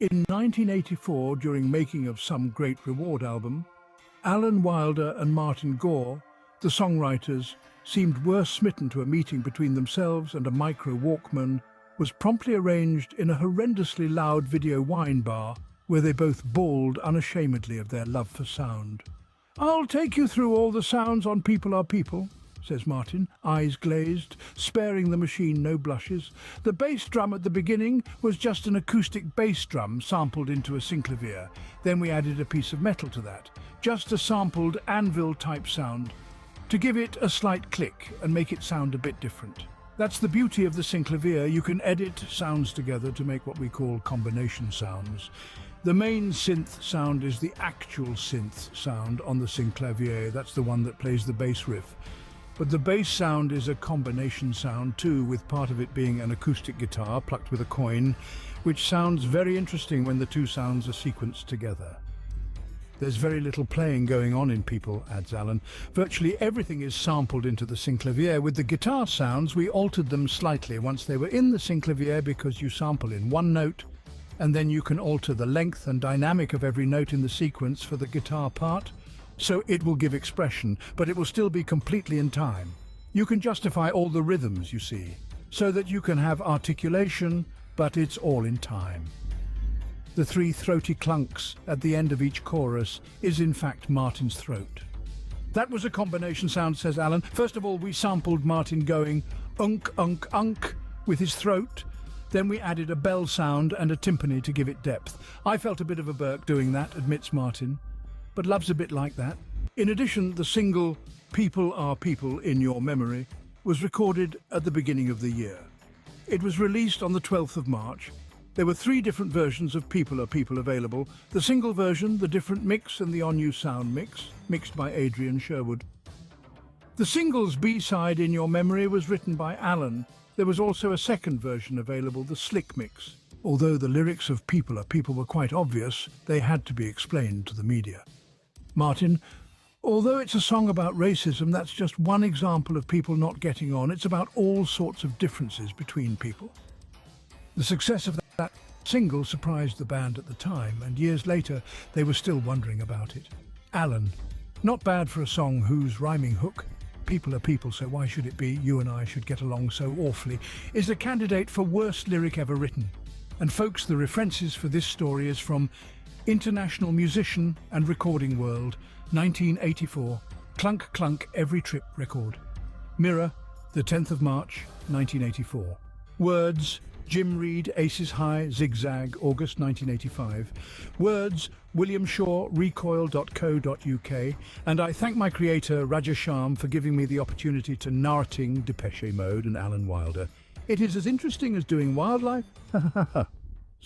In 1984, during making of Some Great Reward album, Alan Wilder and Martin Gore, the songwriters, seemed worse smitten to a meeting between themselves and a micro Walkman was promptly arranged in a horrendously loud video wine bar where they both bawled unashamedly of their love for sound. "I'll take you through all the sounds on People Are People," says Martin, eyes glazed, sparing the machine no blushes. "The bass drum at the beginning was just an acoustic bass drum sampled into a synclavier. Then we added a piece of metal to that, just a sampled anvil-type sound, to give it a slight click and make it sound a bit different. That's the beauty of the synclavier. You can edit sounds together to make what we call combination sounds. The main synth sound is the actual synth sound on the synclavier. That's the one that plays the bass riff. But the bass sound is a combination sound too, with part of it being an acoustic guitar plucked with a coin, which sounds very interesting when the two sounds are sequenced together. There's very little playing going on in People, adds Alan. Virtually everything is sampled into the synclavier. With the guitar sounds, we altered them slightly once they were in the synclavier because you sample in one note, and then you can alter the length and dynamic of every note in the sequence for the guitar part. So it will give expression, but it will still be completely in time. You can justify all the rhythms, you see, so that you can have articulation, but it's all in time. The three throaty clunks at the end of each chorus is in fact Martin's throat. That was a combination sound, says Alan. First of all, we sampled Martin going unk, unk, unk with his throat. Then we added a bell sound and a timpani to give it depth. I felt a bit of a Burke doing that, admits Martin, but love's a bit like that. In addition, the single People Are People in Your Memory was recorded at the beginning of the year. It was released on the 12th of March. There were 3 different versions of People Are People available: the single version, the different mix, and the on-new sound mix, mixed by Adrian Sherwood. The single's B-side, In Your Memory, was written by Alan. There was also a second version available, the slick mix. Although the lyrics of People Are People were quite obvious, they had to be explained to the media. Martin: although it's a song about racism, that's just one example of people not getting on. It's about all sorts of differences between people. The success of that single surprised the band at the time, and years later they were still wondering about it. Alan: not bad for a song whose rhyming hook, "People are people, so why should it be you and I should get along so awfully," is a candidate for worst lyric ever written. And folks, the references for this story is from International Musician and Recording World, 1984, Clunk Clunk Every Trip record. Mirror, the 10th of March, 1984. Words: Jim Reed, Aces High, Zigzag, August 1985. Words: William Shaw, recoil.co.uk. And I thank my creator, Rajasham, for giving me the opportunity to narrating Depeche Mode and Alan Wilder. It is as interesting as doing wildlife.